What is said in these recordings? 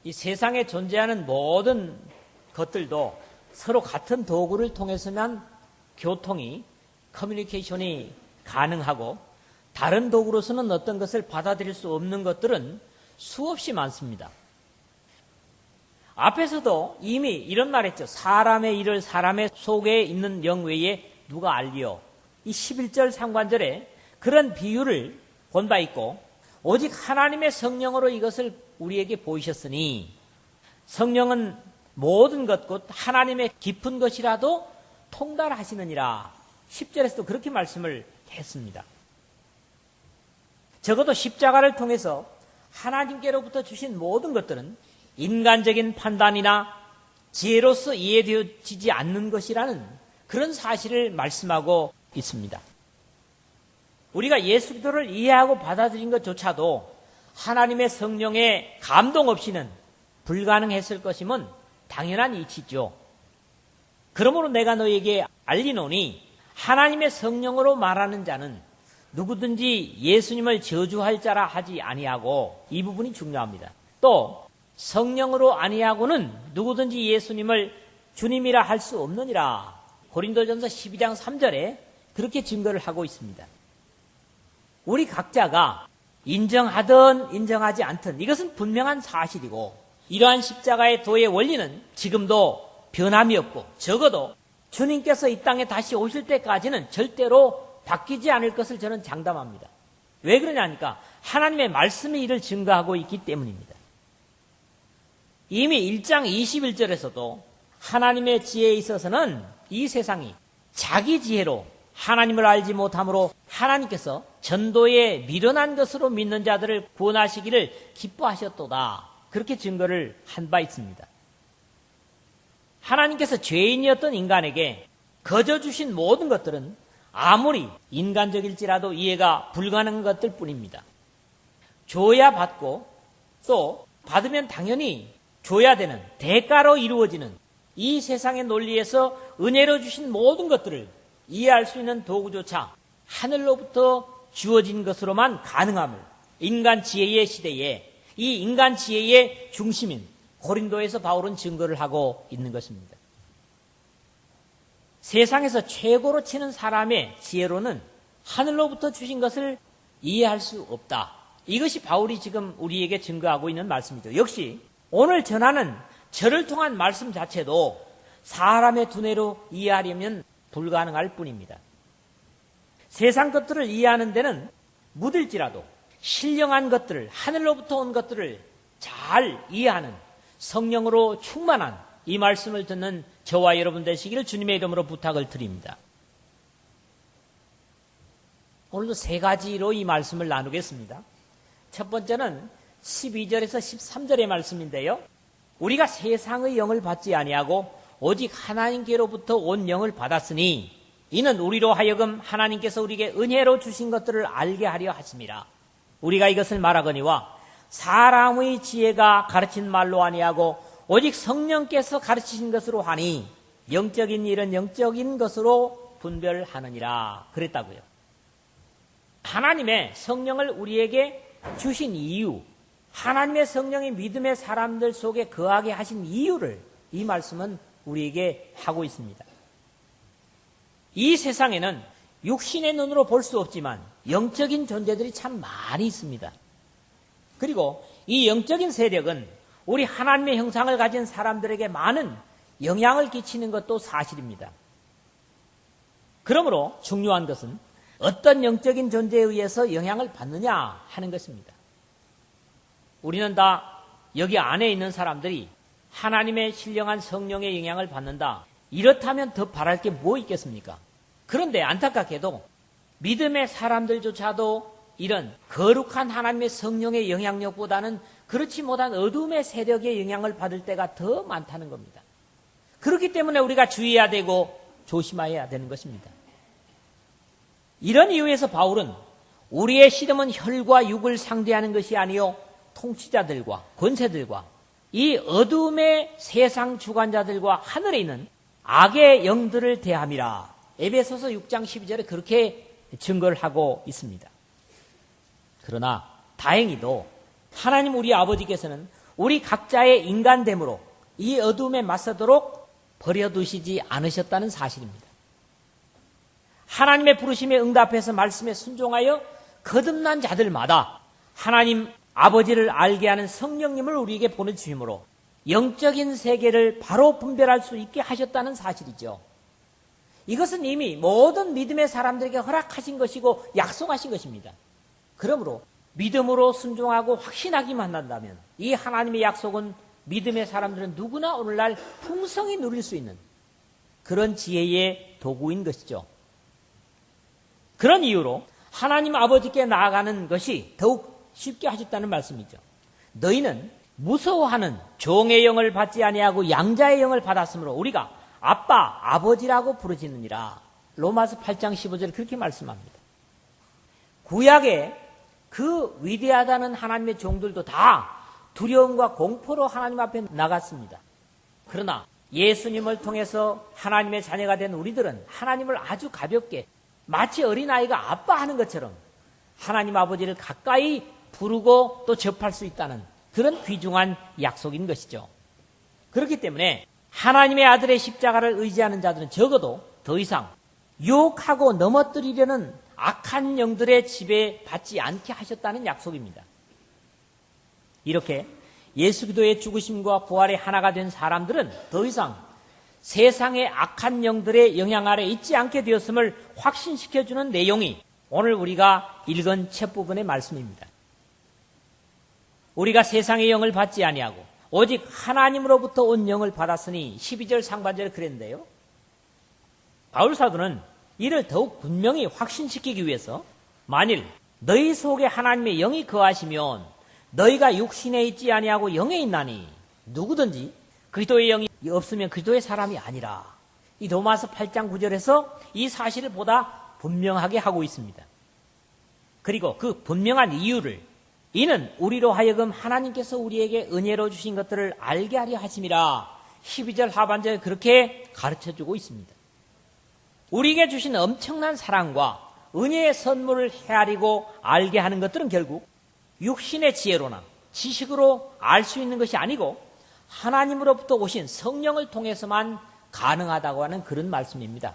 이 세상에 존재하는 모든 것들도 서로 같은 도구를 통해서만 교통이, 커뮤니케이션이 가능하고 다른 도구로서는 어떤 것을 받아들일 수 없는 것들은 수없이 많습니다. 앞에서도 이미 이런 말 했죠. 사람의 일을 사람의 속에 있는 영 외에 누가 알리요. 이 11절 상관절에 그런 비유를 본 바 있고 오직 하나님의 성령으로 이것을 우리에게 보이셨으니 성령은 모든 것 곧 하나님의 깊은 것이라도 통달하시느니라. 10절에서도 그렇게 말씀을 했습니다. 적어도 십자가를 통해서 하나님께로부터 주신 모든 것들은 인간적인 판단이나 지혜로서 이해되어지지 않는 것이라는 그런 사실을 말씀하고 있습니다. 우리가 예수 그리스도를 이해하고 받아들인 것조차도 하나님의 성령의 감동 없이는 불가능했을 것임은 당연한 이치죠. 그러므로 내가 너에게 알리노니 하나님의 성령으로 말하는 자는 누구든지 예수님을 저주할 자라 하지 아니하고, 이 부분이 중요합니다. 또 성령으로 아니하고는 누구든지 예수님을 주님이라 할 수 없느니라. 고린도전서 12장 3절에 그렇게 증거를 하고 있습니다. 우리 각자가 인정하든 인정하지 않든 이것은 분명한 사실이고, 이러한 십자가의 도의 원리는 지금도 변함이 없고 적어도 주님께서 이 땅에 다시 오실 때까지는 절대로 바뀌지 않을 것을 저는 장담합니다. 왜 그러냐니까 하나님의 말씀이 이를 증거하고 있기 때문입니다. 이미 1장 21절에서도 하나님의 지혜에 있어서는 이 세상이 자기 지혜로 하나님을 알지 못함으로 하나님께서 전도에 미련한 것으로 믿는 자들을 구원하시기를 기뻐하셨도다. 그렇게 증거를 한 바 있습니다. 하나님께서 죄인이었던 인간에게 거저 주신 모든 것들은 아무리 인간적일지라도 이해가 불가능한 것들 뿐입니다. 줘야 받고 또 받으면 당연히 줘야 되는 대가로 이루어지는 이 세상의 논리에서 은혜로 주신 모든 것들을 이해할 수 있는 도구조차 하늘로부터 주어진 것으로만 가능함을 인간 지혜의 시대에 이 인간 지혜의 중심인 고린도에서 바울은 증거를 하고 있는 것입니다. 세상에서 최고로 치는 사람의 지혜로는 하늘로부터 주신 것을 이해할 수 없다. 이것이 바울이 지금 우리에게 증거하고 있는 말씀이죠. 역시 오늘 전하는 저를 통한 말씀 자체도 사람의 두뇌로 이해하려면 불가능할 뿐입니다. 세상 것들을 이해하는 데는 무딜지라도 신령한 것들을, 하늘로부터 온 것들을 잘 이해하는 성령으로 충만한 이 말씀을 듣는 저와 여러분 되시기를 주님의 이름으로 부탁을 드립니다. 오늘도 세 가지로 이 말씀을 나누겠습니다. 첫 번째는 12절에서 13절의 말씀인데요. 우리가 세상의 영을 받지 아니하고 오직 하나님께로부터 온 영을 받았으니 이는 우리로 하여금 하나님께서 우리에게 은혜로 주신 것들을 알게 하려 하심이라. 우리가 이것을 말하거니와 사람의 지혜가 가르친 말로 아니하고 오직 성령께서 가르치신 것으로 하니 영적인 일은 영적인 것으로 분별하느니라. 그랬다고요. 하나님의 성령을 우리에게 주신 이유, 하나님의 성령이 믿음의 사람들 속에 거하게 하신 이유를 이 말씀은 우리에게 하고 있습니다. 이 세상에는 육신의 눈으로 볼 수 없지만 영적인 존재들이 참 많이 있습니다. 그리고 이 영적인 세력은 우리 하나님의 형상을 가진 사람들에게 많은 영향을 끼치는 것도 사실입니다. 그러므로 중요한 것은 어떤 영적인 존재에 의해서 영향을 받느냐 하는 것입니다. 우리는 다 여기 안에 있는 사람들이 하나님의 신령한 성령의 영향을 받는다. 이렇다면 더 바랄 게 뭐 있겠습니까? 그런데 안타깝게도 믿음의 사람들조차도 이런 거룩한 하나님의 성령의 영향력보다는 그렇지 못한 어둠의 세력의 영향을 받을 때가 더 많다는 겁니다. 그렇기 때문에 우리가 주의해야 되고 조심해야 되는 것입니다. 이런 이유에서 바울은 우리의 씨름은 혈과 육을 상대하는 것이 아니요 통치자들과 권세들과 이 어둠의 세상 주관자들과 하늘에 있는 악의 영들을 대함이라. 에베소서 6장 12절에 그렇게 증거를 하고 있습니다. 그러나 다행히도 하나님 우리 아버지께서는 우리 각자의 인간됨으로 이 어둠에 맞서도록 버려두시지 않으셨다는 사실입니다. 하나님의 부르심에 응답해서 말씀에 순종하여 거듭난 자들마다 하나님 아버지를 알게 하는 성령님을 우리에게 보내주심으로 영적인 세계를 바로 분별할 수 있게 하셨다는 사실이죠. 이것은 이미 모든 믿음의 사람들에게 허락하신 것이고 약속하신 것입니다. 그러므로 믿음으로 순종하고 확신하기만 한다면 이 하나님의 약속은 믿음의 사람들은 누구나 오늘날 풍성히 누릴 수 있는 그런 지혜의 도구인 것이죠. 그런 이유로 하나님 아버지께 나아가는 것이 더욱 쉽게 하셨다는 말씀이죠. 너희는 무서워하는 종의 영을 받지 아니하고 양자의 영을 받았으므로 우리가 아빠, 아버지라고 부르짖느니라. 로마서 8장 15절 그렇게 말씀합니다. 구약에 그 위대하다는 하나님의 종들도 다 두려움과 공포로 하나님 앞에 나갔습니다. 그러나 예수님을 통해서 하나님의 자녀가 된 우리들은 하나님을 아주 가볍게 마치 어린아이가 아빠하는 것처럼 하나님 아버지를 가까이 부르고 또 접할 수 있다는 그런 귀중한 약속인 것이죠. 그렇기 때문에 하나님의 아들의 십자가를 의지하는 자들은 적어도 더 이상 유혹하고 넘어뜨리려는 악한 영들의 지배 받지 않게 하셨다는 약속입니다. 이렇게 예수 그리스도의 죽으심과 부활의 하나가 된 사람들은 더 이상 세상의 악한 영들의 영향 아래 있지 않게 되었음을 확신시켜주는 내용이 오늘 우리가 읽은 첫 부분의 말씀입니다. 우리가 세상의 영을 받지 아니하고 오직 하나님으로부터 온 영을 받았으니 12절 상반절에 그랬는데요. 바울 사도는 이를 더욱 분명히 확신시키기 위해서 만일 너희 속에 하나님의 영이 거하시면 너희가 육신에 있지 아니하고 영에 있나니 누구든지 그리스도의 영이 없으면 그리스도의 사람이 아니라. 이 로마서 8장 9절에서 이 사실을 보다 분명하게 하고 있습니다. 그리고 그 분명한 이유를 이는 우리로 하여금 하나님께서 우리에게 은혜로 주신 것들을 알게 하려 하심이라 12절 하반절에 그렇게 가르쳐주고 있습니다. 우리에게 주신 엄청난 사랑과 은혜의 선물을 헤아리고 알게 하는 것들은 결국 육신의 지혜로나 지식으로 알 수 있는 것이 아니고 하나님으로부터 오신 성령을 통해서만 가능하다고 하는 그런 말씀입니다.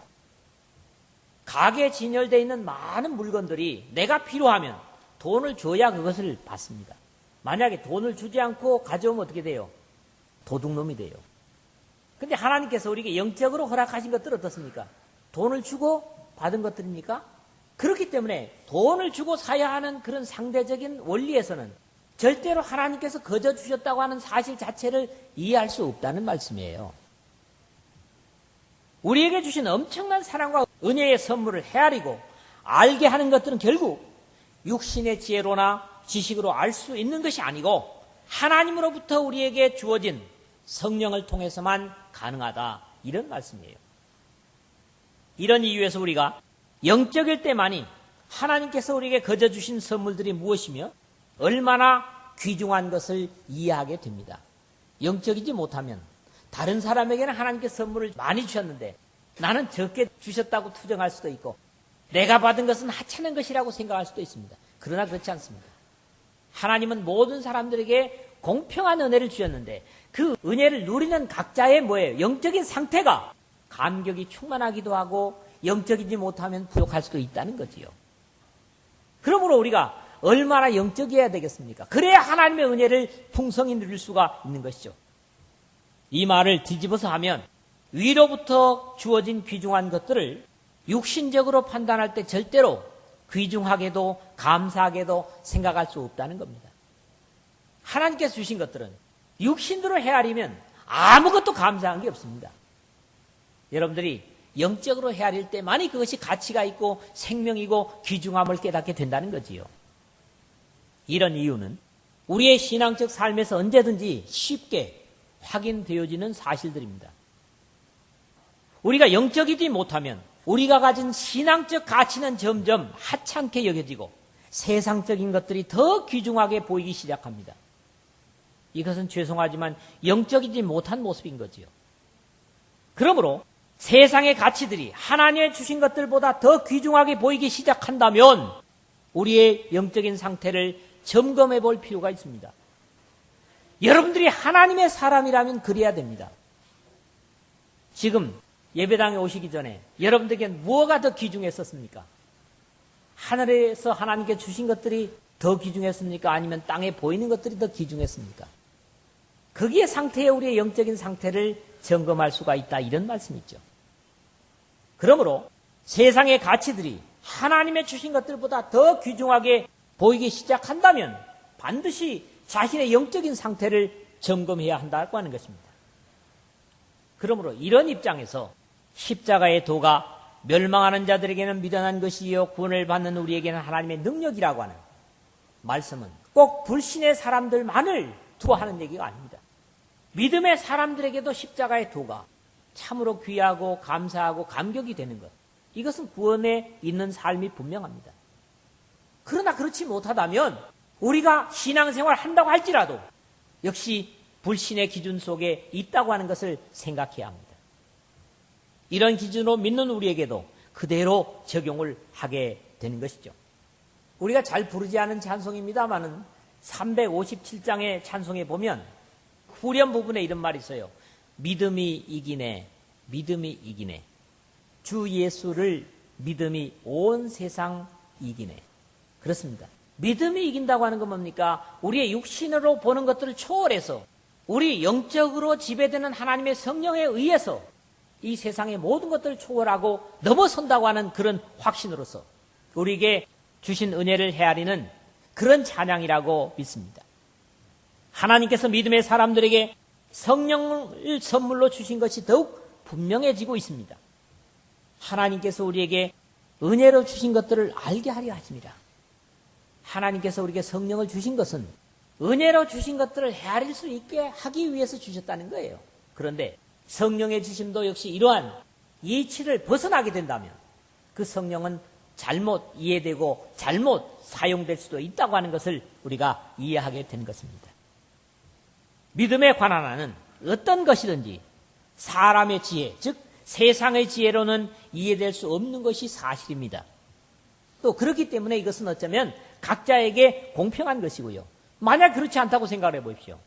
가게에 진열되어 있는 많은 물건들이 내가 필요하면 돈을 줘야 그것을 받습니다. 만약에 돈을 주지 않고 가져오면 어떻게 돼요? 도둑놈이 돼요. 근데 하나님께서 우리에게 영적으로 허락하신 것들은 어떻습니까? 돈을 주고 받은 것들입니까? 그렇기 때문에 돈을 주고 사야 하는 그런 상대적인 원리에서는 절대로 하나님께서 거저 주셨다고 하는 사실 자체를 이해할 수 없다는 말씀이에요. 우리에게 주신 엄청난 사랑과 은혜의 선물을 헤아리고 알게 하는 것들은 결국 육신의 지혜로나 지식으로 알 수 있는 것이 아니고 하나님으로부터 우리에게 주어진 성령을 통해서만 가능하다. 이런 말씀이에요. 이런 이유에서 우리가 영적일 때만이 하나님께서 우리에게 거저 주신 선물들이 무엇이며 얼마나 귀중한 것을 이해하게 됩니다. 영적이지 못하면 다른 사람에게는 하나님께서 선물을 많이 주셨는데 나는 적게 주셨다고 투정할 수도 있고 내가 받은 것은 하찮은 것이라고 생각할 수도 있습니다. 그러나 그렇지 않습니다. 하나님은 모든 사람들에게 공평한 은혜를 주셨는데 그 은혜를 누리는 각자의 뭐예요? 영적인 상태가 감격이 충만하기도 하고 영적이지 못하면 부족할 수도 있다는 거지요. 그러므로 우리가 얼마나 영적이어야 되겠습니까? 그래야 하나님의 은혜를 풍성히 누릴 수가 있는 것이죠. 이 말을 뒤집어서 하면 위로부터 주어진 귀중한 것들을 육신적으로 판단할 때 절대로 귀중하게도 감사하게도 생각할 수 없다는 겁니다. 하나님께서 주신 것들은 육신으로 헤아리면 아무것도 감사한 게 없습니다. 여러분들이 영적으로 헤아릴 때만이 그것이 가치가 있고 생명이고 귀중함을 깨닫게 된다는 거지요. 이런 이유는 우리의 신앙적 삶에서 언제든지 쉽게 확인되어지는 사실들입니다. 우리가 영적이지 못하면 우리가 가진 신앙적 가치는 점점 하찮게 여겨지고 세상적인 것들이 더 귀중하게 보이기 시작합니다. 이것은 죄송하지만 영적이지 못한 모습인 거지요. 그러므로 세상의 가치들이 하나님의 주신 것들보다 더 귀중하게 보이기 시작한다면 우리의 영적인 상태를 점검해 볼 필요가 있습니다. 여러분들이 하나님의 사람이라면 그래야 됩니다. 지금 예배당에 오시기 전에 여러분들에게 무엇가 더 귀중했었습니까? 하늘에서 하나님께 주신 것들이 더 귀중했습니까? 아니면 땅에 보이는 것들이 더 귀중했습니까? 거기에 상태에 우리의 영적인 상태를 점검할 수가 있다, 이런 말씀이죠. 그러므로 세상의 가치들이 하나님의 주신 것들보다 더 귀중하게 보이기 시작한다면 반드시 자신의 영적인 상태를 점검해야 한다고 하는 것입니다. 그러므로 이런 입장에서 십자가의 도가 멸망하는 자들에게는 미련한 것이요 구원을 받는 우리에게는 하나님의 능력이라고 하는 말씀은 꼭 불신의 사람들만을 두어하는 얘기가 아닙니다. 믿음의 사람들에게도 십자가의 도가 참으로 귀하고 감사하고 감격이 되는 것, 이것은 구원에 있는 삶이 분명합니다. 그러나 그렇지 못하다면 우리가 신앙생활 한다고 할지라도 역시 불신의 기준 속에 있다고 하는 것을 생각해야 합니다. 이런 기준으로 믿는 우리에게도 그대로 적용을 하게 되는 것이죠. 우리가 잘 부르지 않은 찬송입니다마는 357장의 찬송에 보면 후렴 부분에 이런 말이 있어요. 믿음이 이기네, 믿음이 이기네. 주 예수를 믿음이 온 세상 이기네. 그렇습니다. 믿음이 이긴다고 하는 건 뭡니까? 우리의 육신으로 보는 것들을 초월해서 우리 영적으로 지배되는 하나님의 성령에 의해서 이 세상의 모든 것들을 초월하고 넘어선다고 하는 그런 확신으로서 우리에게 주신 은혜를 헤아리는 그런 찬양이라고 믿습니다. 하나님께서 믿음의 사람들에게 성령을 선물로 주신 것이 더욱 분명해지고 있습니다. 하나님께서 우리에게 은혜로 주신 것들을 알게 하려 하십니다. 하나님께서 우리에게 성령을 주신 것은 은혜로 주신 것들을 헤아릴 수 있게 하기 위해서 주셨다는 거예요. 그런데 성령의 주심도 역시 이러한 이치를 벗어나게 된다면 그 성령은 잘못 이해되고 잘못 사용될 수도 있다고 하는 것을 우리가 이해하게 되는 것입니다. 믿음에 관한 한은 어떤 것이든지 사람의 지혜, 즉 세상의 지혜로는 이해될 수 없는 것이 사실입니다. 또 그렇기 때문에 이것은 어쩌면 각자에게 공평한 것이고요. 만약 그렇지 않다고 생각을 해보십시오.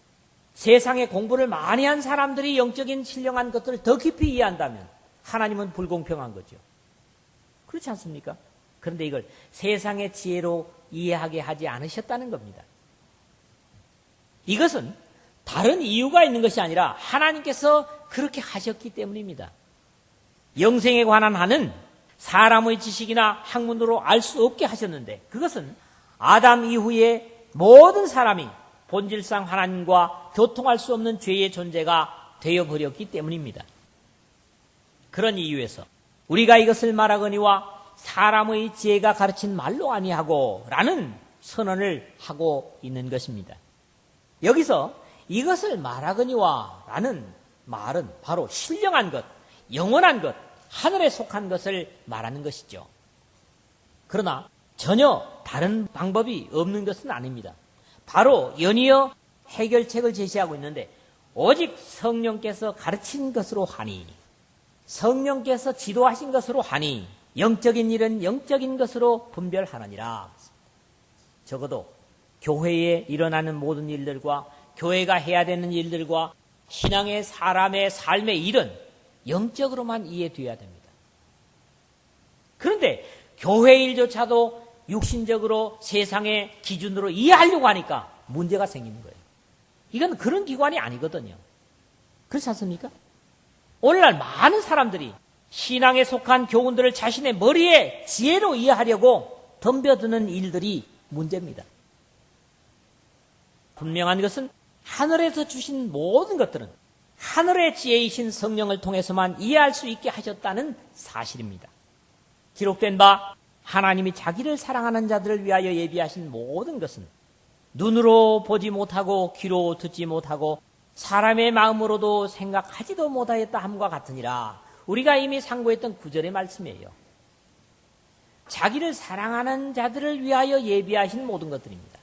세상에 공부를 많이 한 사람들이 영적인 신령한 것들을 더 깊이 이해한다면 하나님은 불공평한 거죠. 그렇지 않습니까? 그런데 이걸 세상의 지혜로 이해하게 하지 않으셨다는 겁니다. 이것은 다른 이유가 있는 것이 아니라 하나님께서 그렇게 하셨기 때문입니다. 영생에 관한 한은 사람의 지식이나 학문으로 알 수 없게 하셨는데 그것은 아담 이후에 모든 사람이 본질상 하나님과 교통할 수 없는 죄의 존재가 되어버렸기 때문입니다. 그런 이유에서 우리가 이것을 말하거니와 사람의 지혜가 가르친 말로 아니하고 라는 선언을 하고 있는 것입니다. 여기서 이것을 말하거니와 라는 말은 바로 신령한 것, 영원한 것, 하늘에 속한 것을 말하는 것이죠. 그러나 전혀 다른 방법이 없는 것은 아닙니다. 바로 연이어 해결책을 제시하고 있는데 오직 성령께서 가르친 것으로 하니, 성령께서 지도하신 것으로 하니 영적인 일은 영적인 것으로 분별하느니라. 적어도 교회에 일어나는 모든 일들과 교회가 해야 되는 일들과 신앙의 사람의 삶의 일은 영적으로만 이해되어야 됩니다. 그런데 교회 일조차도 육신적으로 세상의 기준으로 이해하려고 하니까 문제가 생기는 거예요. 이건 그런 기관이 아니거든요. 그렇지 않습니까? 오늘날 많은 사람들이 신앙에 속한 교훈들을 자신의 머리에 지혜로 이해하려고 덤벼드는 일들이 문제입니다. 분명한 것은 하늘에서 주신 모든 것들은 하늘의 지혜이신 성령을 통해서만 이해할 수 있게 하셨다는 사실입니다. 기록된 바 하나님이 자기를 사랑하는 자들을 위하여 예비하신 모든 것은 눈으로 보지 못하고 귀로 듣지 못하고 사람의 마음으로도 생각하지도 못하였다 함과 같으니라. 우리가 이미 상고했던 9절의 말씀이에요. 자기를 사랑하는 자들을 위하여 예비하신 모든 것들입니다.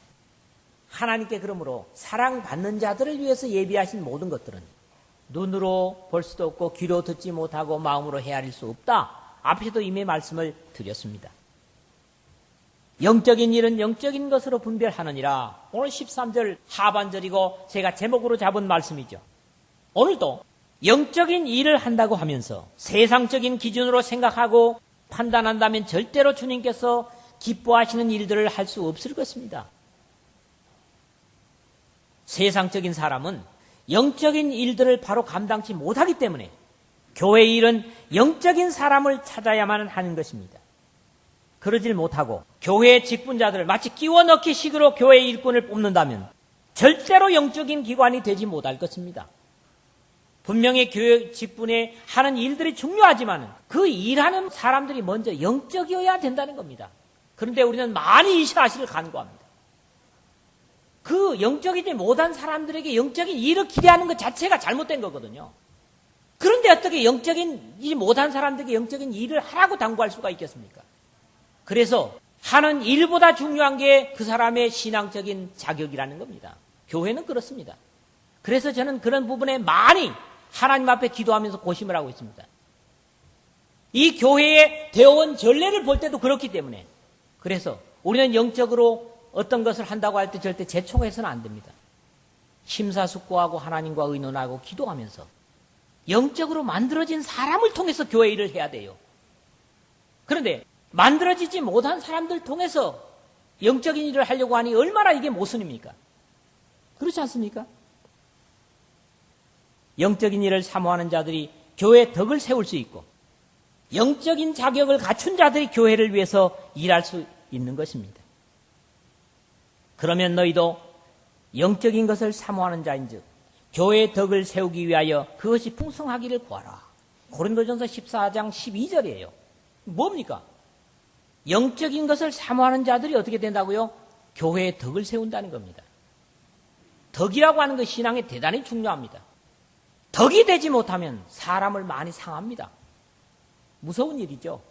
하나님께 그러므로 사랑받는 자들을 위해서 예비하신 모든 것들은 눈으로 볼 수도 없고 귀로 듣지 못하고 마음으로 헤아릴 수 없다. 앞에서도 이미 말씀을 드렸습니다. 영적인 일은 영적인 것으로 분별하느니라. 오늘 13절 하반절이고 제가 제목으로 잡은 말씀이죠. 오늘도 영적인 일을 한다고 하면서 세상적인 기준으로 생각하고 판단한다면 절대로 주님께서 기뻐하시는 일들을 할 수 없을 것입니다. 세상적인 사람은 영적인 일들을 바로 감당치 못하기 때문에 교회 일은 영적인 사람을 찾아야만 하는 것입니다. 그러질 못하고 교회의 직분자들을 마치 끼워 넣기 식으로 교회의 일꾼을 뽑는다면 절대로 영적인 기관이 되지 못할 것입니다. 분명히 교회 직분에 하는 일들이 중요하지만 그 일하는 사람들이 먼저 영적이어야 된다는 겁니다. 그런데 우리는 많이 이 사실을 간과합니다. 그 영적이지 못한 사람들에게 영적인 일을 기대하는 것 자체가 잘못된 거거든요. 그런데 어떻게 영적이지 못한 사람들에게 영적인 일을 하라고 당부할 수가 있겠습니까? 그래서 하는 일보다 중요한 게 그 사람의 신앙적인 자격이라는 겁니다. 교회는 그렇습니다. 그래서 저는 그런 부분에 많이 하나님 앞에 기도하면서 고심을 하고 있습니다. 이 교회의 되어온 전례를 볼 때도 그렇기 때문에 그래서 우리는 영적으로 어떤 것을 한다고 할 때 절대 재촉해서는 안 됩니다. 심사숙고하고 하나님과 의논하고 기도하면서 영적으로 만들어진 사람을 통해서 교회 일을 해야 돼요. 그런데 만들어지지 못한 사람들 통해서 영적인 일을 하려고 하니 얼마나 이게 모순입니까? 그렇지 않습니까? 영적인 일을 사모하는 자들이 교회의 덕을 세울 수 있고 영적인 자격을 갖춘 자들이 교회를 위해서 일할 수 있는 것입니다. 그러면 너희도 영적인 것을 사모하는 자인즉 교회의 덕을 세우기 위하여 그것이 풍성하기를 구하라. 고린도전서 14장 12절이에요. 뭡니까? 영적인 것을 사모하는 자들이 어떻게 된다고요? 교회의 덕을 세운다는 겁니다. 덕이라고 하는 것 신앙에 대단히 중요합니다. 덕이 되지 못하면 사람을 많이 상합니다. 무서운 일이죠.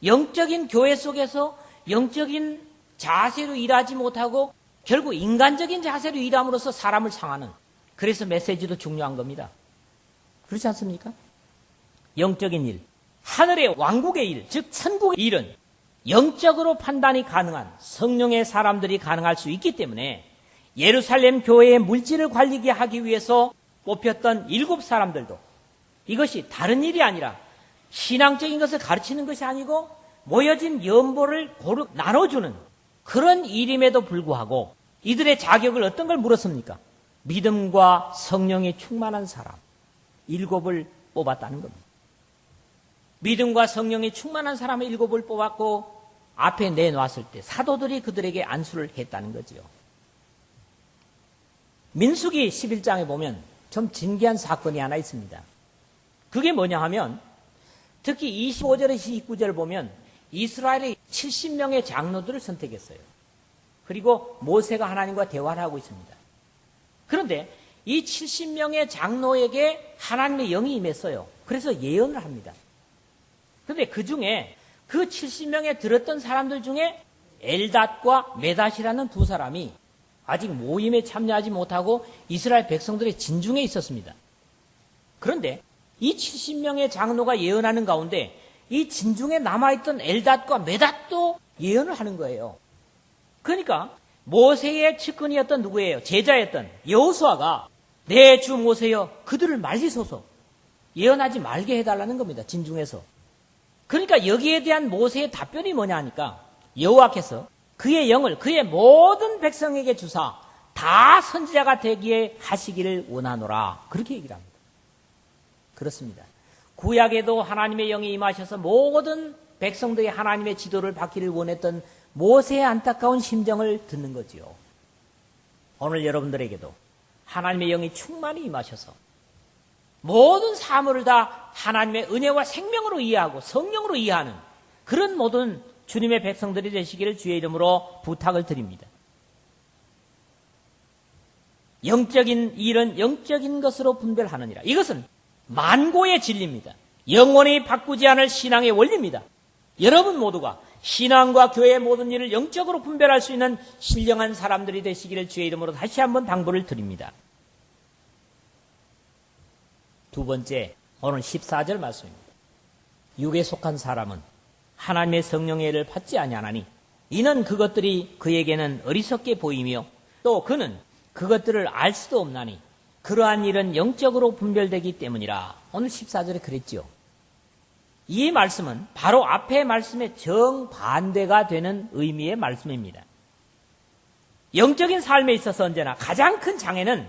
영적인 교회 속에서 영적인 자세로 일하지 못하고 결국 인간적인 자세로 일함으로써 사람을 상하는, 그래서 메시지도 중요한 겁니다. 그렇지 않습니까? 영적인 일, 하늘의 왕국의 일, 즉 천국의 일은 영적으로 판단이 가능한 성령의 사람들이 가능할 수 있기 때문에 예루살렘 교회의 물질을 관리하게 하기 위해서 뽑혔던 7사람들도 이것이 다른 일이 아니라 신앙적인 것을 가르치는 것이 아니고 모여진 연보를 고루 나눠주는 그런 일임에도 불구하고 이들의 자격을 어떤 걸 물었습니까? 믿음과 성령이 충만한 사람 7을 뽑았다는 겁니다. 믿음과 성령이 충만한 사람을 7을 뽑았고 앞에 내놓았을 때 사도들이 그들에게 안수를 했다는 거지요. 민수기 11장에 보면 좀 진기한 사건이 하나 있습니다. 그게 뭐냐 하면 특히 25절에서 29절을 보면 이스라엘의 70명의 장로들을 선택했어요. 그리고 모세가 하나님과 대화를 하고 있습니다. 그런데 이 70명의 장로에게 하나님의 영이 임했어요. 그래서 예언을 합니다. 그런데 그 중에 그 70명에 들었던 사람들 중에 엘닷과 메닷이라는 2사람이 아직 모임에 참여하지 못하고 이스라엘 백성들의 진중에 있었습니다. 그런데 이 70명의 장로가 예언하는 가운데 이 진중에 남아있던 엘닷과 메닷도 예언을 하는 거예요. 그러니까 모세의 측근이었던 누구예요? 제자였던 여호수아가 내 주 모세여 그들을 말리소서, 예언하지 말게 해달라는 겁니다. 진중에서. 그러니까 여기에 대한 모세의 답변이 뭐냐 하니까 여호와께서 그의 영을 그의 모든 백성에게 주사 다 선지자가 되기에 하시기를 원하노라, 그렇게 얘기를 합니다. 그렇습니다. 구약에도 하나님의 영이 임하셔서 모든 백성들이 하나님의 지도를 받기를 원했던 모세의 안타까운 심정을 듣는 거지요. 오늘 여러분들에게도 하나님의 영이 충만히 임하셔서 모든 사물을 다 하나님의 은혜와 생명으로 이해하고 성령으로 이해하는 그런 모든 주님의 백성들이 되시기를 주의 이름으로 부탁을 드립니다. 영적인 일은 영적인 것으로 분별하느니라. 이것은 만고의 진리입니다. 영원히 바꾸지 않을 신앙의 원리입니다. 여러분 모두가 신앙과 교회의 모든 일을 영적으로 분별할 수 있는 신령한 사람들이 되시기를 주의 이름으로 다시 한번 당부를 드립니다. 두 번째, 오늘 14절 말씀입니다. 육에 속한 사람은 하나님의 성령의 일을 받지 아니하나니 이는 그것들이 그에게는 어리석게 보이며 또 그는 그것들을 알 수도 없나니 그러한 일은 영적으로 분별되기 때문이라. 오늘 14절에 그랬죠. 이 말씀은 바로 앞의 말씀의 정반대가 되는 의미의 말씀입니다. 영적인 삶에 있어서 언제나 가장 큰 장애는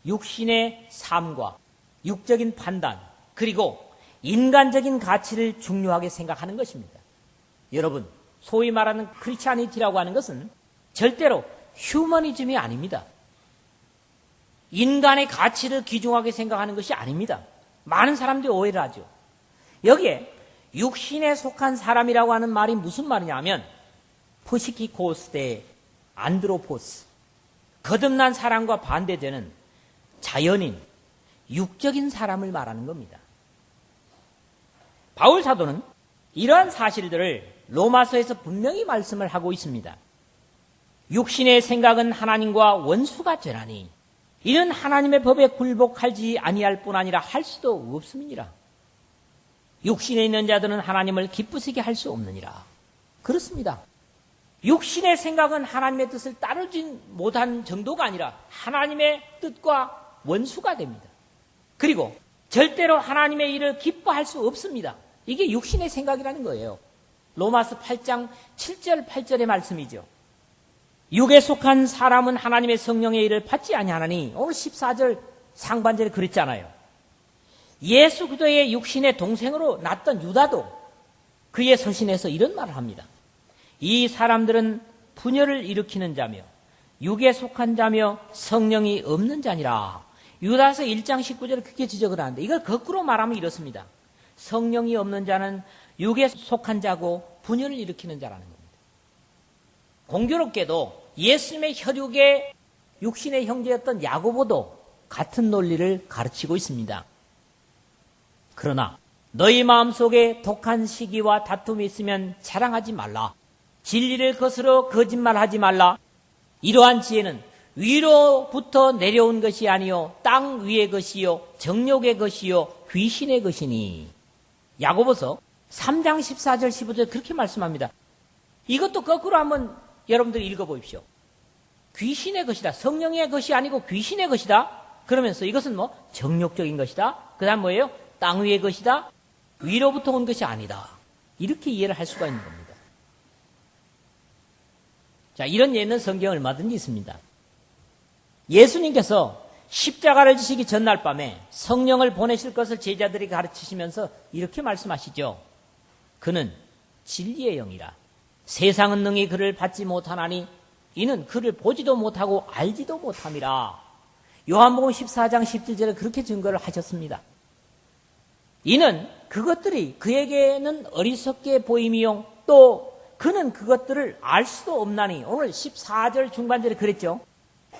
육신의 삶과 육적인 판단 그리고 인간적인 가치를 중요하게 생각하는 것입니다. 여러분, 소위 말하는 크리스찬이티라고 하는 것은 절대로 휴머니즘이 아닙니다. 인간의 가치를 귀중하게 생각하는 것이 아닙니다. 많은 사람들이 오해를 하죠. 여기에 육신에 속한 사람이라고 하는 말이 무슨 말이냐면 포시키코스 대 안드로포스, 거듭난 사람과 반대되는 자연인, 육적인 사람을 말하는 겁니다. 바울 사도는 이러한 사실들을 로마서에서 분명히 말씀을 하고 있습니다. 육신의 생각은 하나님과 원수가 되나니 이는 하나님의 법에 굴복하지 아니할 뿐 아니라 할 수도 없음이니라. 육신에 있는 자들은 하나님을 기쁘시게 할 수 없느니라. 그렇습니다. 육신의 생각은 하나님의 뜻을 따르지 못한 정도가 아니라 하나님의 뜻과 원수가 됩니다. 그리고 절대로 하나님의 일을 기뻐할 수 없습니다. 이게 육신의 생각이라는 거예요. 로마서 8장 7절 8절의 말씀이죠. 육에 속한 사람은 하나님의 성령의 일을 받지 아니하나니 오늘 14절 상반절에 그랬잖아요. 예수 그리스도의 육신의 동생으로 났던 유다도 그의 서신에서 이런 말을 합니다. 이 사람들은 분열을 일으키는 자며 육에 속한 자며 성령이 없는 자니라. 유다서 1장 19절에 그렇게 지적을 하는데 이걸 거꾸로 말하면 이렇습니다. 성령이 없는 자는 육에 속한 자고 분열을 일으키는 자라는 겁니다. 공교롭게도 예수님의 혈육의 육신의 형제였던 야고보도 같은 논리를 가르치고 있습니다. 그러나 너희 마음속에 독한 시기와 다툼이 있으면 자랑하지 말라. 진리를 거스러 거짓말하지 말라. 이러한 지혜는 위로부터 내려온 것이 아니요 땅 위의 것이요 정욕의 것이요 귀신의 것이니. 야고보서 3장 14절 15절 그렇게 말씀합니다. 이것도 거꾸로 한번 여러분들이 읽어보십시오. 귀신의 것이다. 성령의 것이 아니고 귀신의 것이다. 그러면서 이것은 뭐 정욕적인 것이다. 그 다음 뭐예요? 땅 위의 것이다. 위로부터 온 것이 아니다. 이렇게 이해를 할 수가 있는 겁니다. 자, 이런 예는 성경에 얼마든지 있습니다. 예수님께서 십자가를 지시기 전날 밤에 성령을 보내실 것을 제자들이 가르치시면서 이렇게 말씀하시죠. 그는 진리의 영이라. 세상은 능히 그를 받지 못하나니 이는 그를 보지도 못하고 알지도 못함이라. 요한복음 14장 17절에 그렇게 증거를 하셨습니다. 이는 그것들이 그에게는 어리석게 보임이요 또 그는 그것들을 알 수도 없나니. 오늘 14절 중반절에 그랬죠.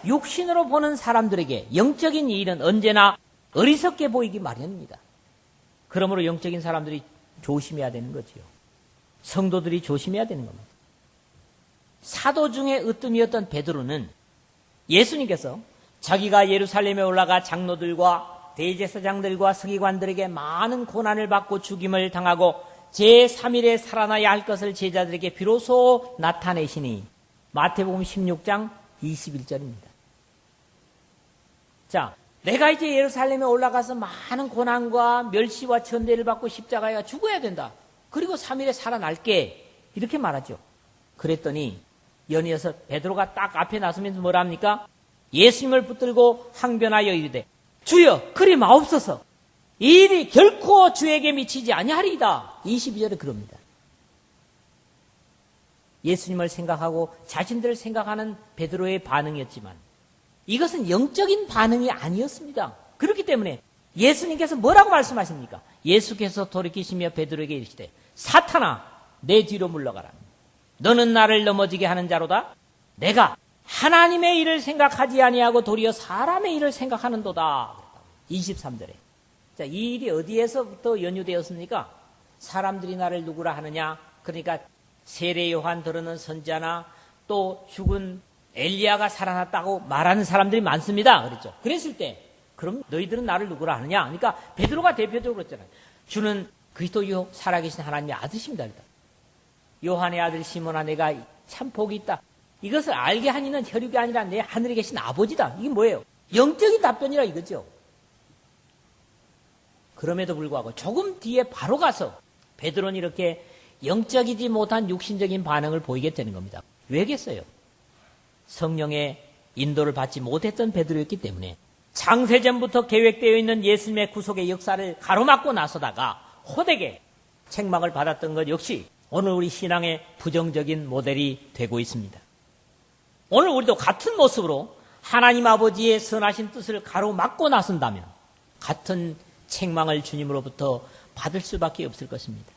육신으로 보는 사람들에게 영적인 일은 언제나 어리석게 보이기 마련입니다. 그러므로 영적인 사람들이 조심해야 되는 거지요. 성도들이 조심해야 되는 겁니다. 사도 중에 으뜸이었던 베드로는 예수님께서 자기가 예루살렘에 올라가 장로들과 대제사장들과 서기관들에게 많은 고난을 받고 죽임을 당하고 제3일에 살아나야 할 것을 제자들에게 비로소 나타내시니. 마태복음 16장 21절입니다. 자, 내가 이제 예루살렘에 올라가서 많은 고난과 멸시와 천대를 받고 십자가에 죽어야 된다. 그리고 3일에 살아날게. 이렇게 말하죠. 그랬더니 연이어서 베드로가 딱 앞에 나서면서 뭐라 합니까? 예수님을 붙들고 항변하여 이르되 주여 그리 마옵소서. 이 일이 결코 주에게 미치지 아니하리이다. 22절에 그럽니다. 예수님을 생각하고 자신들을 생각하는 베드로의 반응이었지만 이것은 영적인 반응이 아니었습니다. 그렇기 때문에 예수님께서 뭐라고 말씀하십니까? 예수께서 돌이키시며 베드로에게 이르시되 사탄아 내 뒤로 물러가라. 너는 나를 넘어지게 하는 자로다. 내가 하나님의 일을 생각하지 아니하고 도리어 사람의 일을 생각하는도다. 23절에. 자, 이 일이 어디에서부터 연유되었습니까? 사람들이 나를 누구라 하느냐? 그러니까 세례 요한 들으는 선지자나 또 죽은 엘리야가 살아났다고 말하는 사람들이 많습니다. 그랬죠. 그랬을 때 그럼 너희들은 나를 누구라 하느냐? 그러니까 베드로가 대표적으로 그랬잖아요. 주는 그리스도 살아계신 하나님의 아들이십니다. 요한의 아들 시몬아 내가 참 복이 있다. 이것을 알게 한 이는 혈육이 아니라 내 하늘에 계신 아버지다. 이게 뭐예요? 영적인 답변이라 이거죠. 그럼에도 불구하고 조금 뒤에 바로 가서 베드로는 이렇게 영적이지 못한 육신적인 반응을 보이게 되는 겁니다. 왜겠어요? 성령의 인도를 받지 못했던 베드로였기 때문에 창세전부터 계획되어 있는 예수님의 구속의 역사를 가로막고 나서다가 호되게 책망을 받았던 것 역시 오늘 우리 신앙의 부정적인 모델이 되고 있습니다. 오늘 우리도 같은 모습으로 하나님 아버지의 선하신 뜻을 가로막고 나선다면 같은 책망을 주님으로부터 받을 수밖에 없을 것입니다.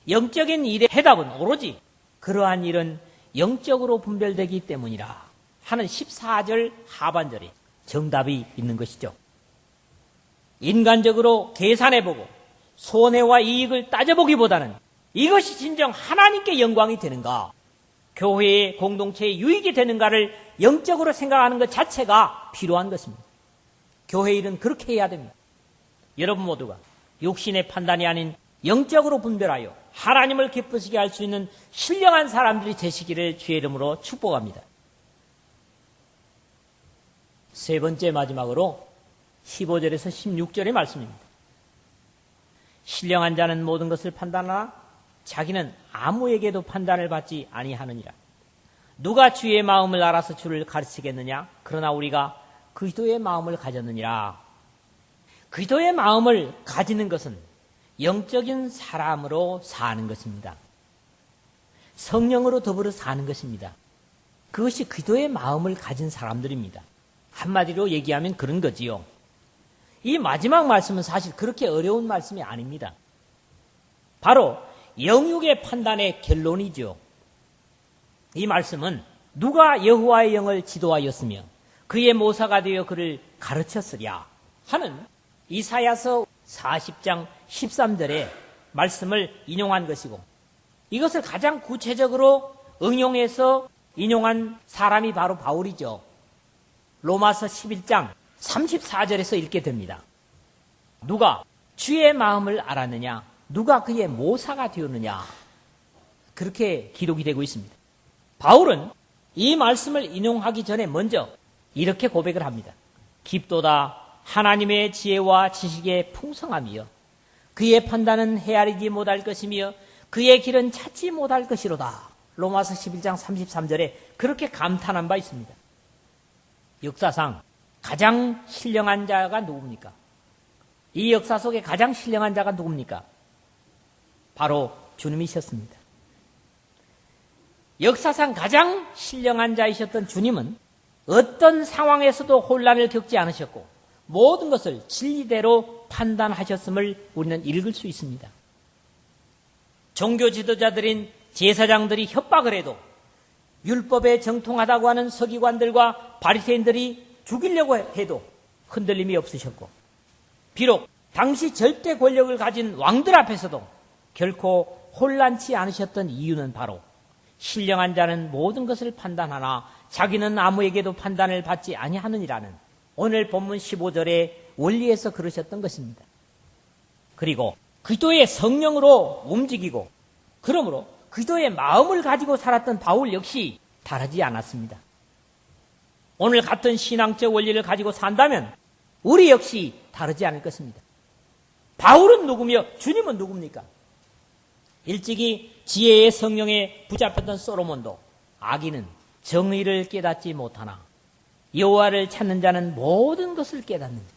영적인 일의 해답은 오로지 그러한 일은 영적으로 분별되기 때문이라 하는 14절 하반절에 정답이 있는 것이죠. 인간적으로 계산해보고 손해와 이익을 따져보기보다는 이것이 진정 하나님께 영광이 되는가, 교회의 공동체의 유익이 되는가를 영적으로 생각하는 것 자체가 필요한 것입니다. 교회 일은 그렇게 해야 됩니다. 여러분 모두가 육신의 판단이 아닌 영적으로 분별하여 하나님을 기쁘시게 할 수 있는 신령한 사람들이 되시기를 주의 이름으로 축복합니다. 세 번째 마지막으로 15절에서 16절의 말씀입니다. 신령한 자는 모든 것을 판단하나 자기는 아무에게도 판단을 받지 아니하느니라. 누가 주의 마음을 알아서 주를 가르치겠느냐? 그러나 우리가 그리스도의 마음을 가졌느니라. 그리스도의 마음을 가지는 것은 영적인 사람으로 사는 것입니다. 성령으로 더불어 사는 것입니다. 그것이 그리스도의 마음을 가진 사람들입니다. 한마디로 얘기하면 그런 거지요. 이 마지막 말씀은 사실 그렇게 어려운 말씀이 아닙니다. 바로 영육의 판단의 결론이죠. 이 말씀은 누가 여호와의 영을 지도하였으며 그의 모사가 되어 그를 가르쳤으랴 하는 이사야서 40장 13절의 말씀을 인용한 것이고, 이것을 가장 구체적으로 응용해서 인용한 사람이 바로 바울이죠. 로마서 11장 34절에서 읽게 됩니다. 누가 주의 마음을 알았느냐? 누가 그의 모사가 되었느냐? 그렇게 기록이 되고 있습니다. 바울은 이 말씀을 인용하기 전에 먼저 이렇게 고백을 합니다. 깊도다 하나님의 지혜와 지식의 풍성함이여 그의 판단은 헤아리지 못할 것이며 그의 길은 찾지 못할 것이로다. 로마서 11장 33절에 그렇게 감탄한 바 있습니다. 역사상 가장 신령한 자가 누굽니까? 이 역사 속에 가장 신령한 자가 누굽니까? 바로 주님이셨습니다. 역사상 가장 신령한 자이셨던 주님은 어떤 상황에서도 혼란을 겪지 않으셨고 모든 것을 진리대로 판단하셨음을 우리는 읽을 수 있습니다. 종교 지도자들인 제사장들이 협박을 해도 율법에 정통하다고 하는 서기관들과 바리새인들이 죽이려고 해도 흔들림이 없으셨고, 비록 당시 절대 권력을 가진 왕들 앞에서도 결코 혼란치 않으셨던 이유는 바로 신령한 자는 모든 것을 판단하나 자기는 아무에게도 판단을 받지 아니하느니라는 오늘 본문 15절의 원리에서 그러셨던 것입니다. 그리고 그리스도의 성령으로 움직이고 그러므로 그리스도의 마음을 가지고 살았던 바울 역시 다르지 않았습니다. 오늘 같은 신앙적 원리를 가지고 산다면 우리 역시 다르지 않을 것입니다. 바울은 누구며 주님은 누굽니까? 일찍이 지혜의 성령에 붙잡혔던 솔로몬도 악인은 정의를 깨닫지 못하나 여호와를 찾는 자는 모든 것을 깨닫는다.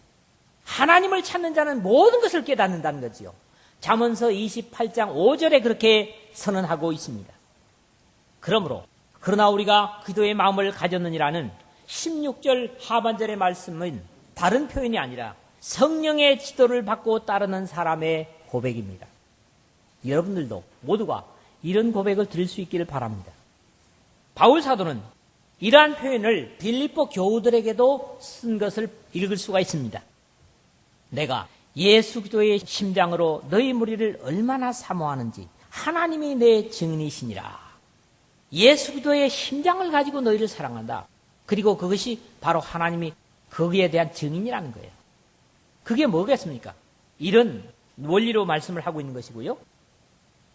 하나님을 찾는 자는 모든 것을 깨닫는다는 거지요. 잠언서 28장 5절에 그렇게 선언하고 있습니다. 그러나 우리가 그리스도의 마음을 가졌느니라는 16절 하반절의 말씀은 다른 표현이 아니라 성령의 지도를 받고 따르는 사람의 고백입니다. 여러분들도 모두가 이런 고백을 드릴 수 있기를 바랍니다. 바울 사도는 이러한 표현을 빌립보 교우들에게도 쓴 것을 읽을 수가 있습니다. 내가 예수 그리스도의 심장으로 너희 무리를 얼마나 사모하는지 하나님이 내 증인이시니라. 예수 그리스도의 심장을 가지고 너희를 사랑한다. 그리고 그것이 바로 하나님이 거기에 대한 증인이라는 거예요. 그게 뭐겠습니까? 이런 원리로 말씀을 하고 있는 것이고요.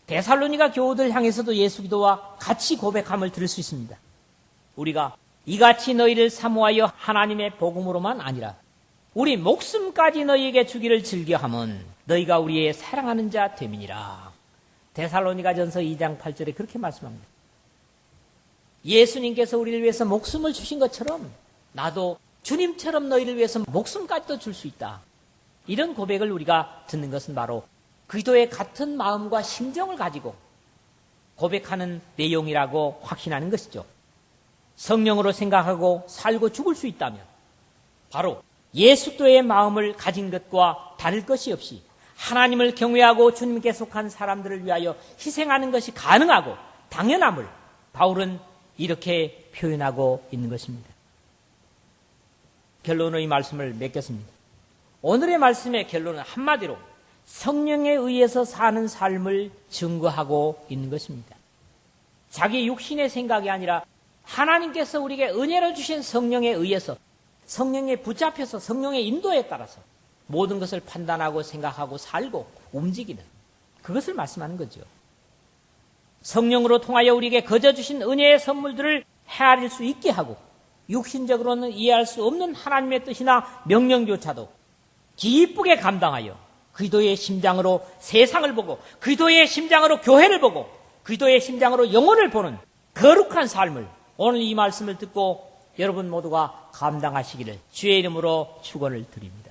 데살로니가 교우들 향해서도 예수 기도와 같이 고백함을 들을 수 있습니다. 우리가 이같이 너희를 사모하여 하나님의 복음으로만 아니라 우리 목숨까지 너희에게 주기를 즐겨함은 너희가 우리의 사랑하는 자 됨이니라. 데살로니가전서 2장 8절에 그렇게 말씀합니다. 예수님께서 우리를 위해서 목숨을 주신 것처럼 나도 주님처럼 너희를 위해서 목숨까지도 줄 수 있다. 이런 고백을 우리가 듣는 것은 바로 그리스도의 같은 마음과 심정을 가지고 고백하는 내용이라고 확신하는 것이죠. 성령으로 생각하고 살고 죽을 수 있다면 바로 예수도의 마음을 가진 것과 다를 것이 없이 하나님을 경외하고 주님께 속한 사람들을 위하여 희생하는 것이 가능하고 당연함을 바울은 이렇게 표현하고 있는 것입니다. 결론의 말씀을 맺겠습니다. 오늘의 말씀의 결론은 한마디로 성령에 의해서 사는 삶을 증거하고 있는 것입니다. 자기 육신의 생각이 아니라 하나님께서 우리에게 은혜로 주신 성령에 의해서 성령에 붙잡혀서 성령의 인도에 따라서 모든 것을 판단하고 생각하고 살고 움직이는 그것을 말씀하는 거죠. 성령으로 통하여 우리에게 거저 주신 은혜의 선물들을 헤아릴 수 있게 하고 육신적으로는 이해할 수 없는 하나님의 뜻이나 명령조차도 기쁘게 감당하여 그리스도의 심장으로 세상을 보고 그리스도의 심장으로 교회를 보고 그리스도의 심장으로 영혼을 보는 거룩한 삶을 오늘 이 말씀을 듣고 여러분 모두가 감당하시기를 주의 이름으로 축원을 드립니다.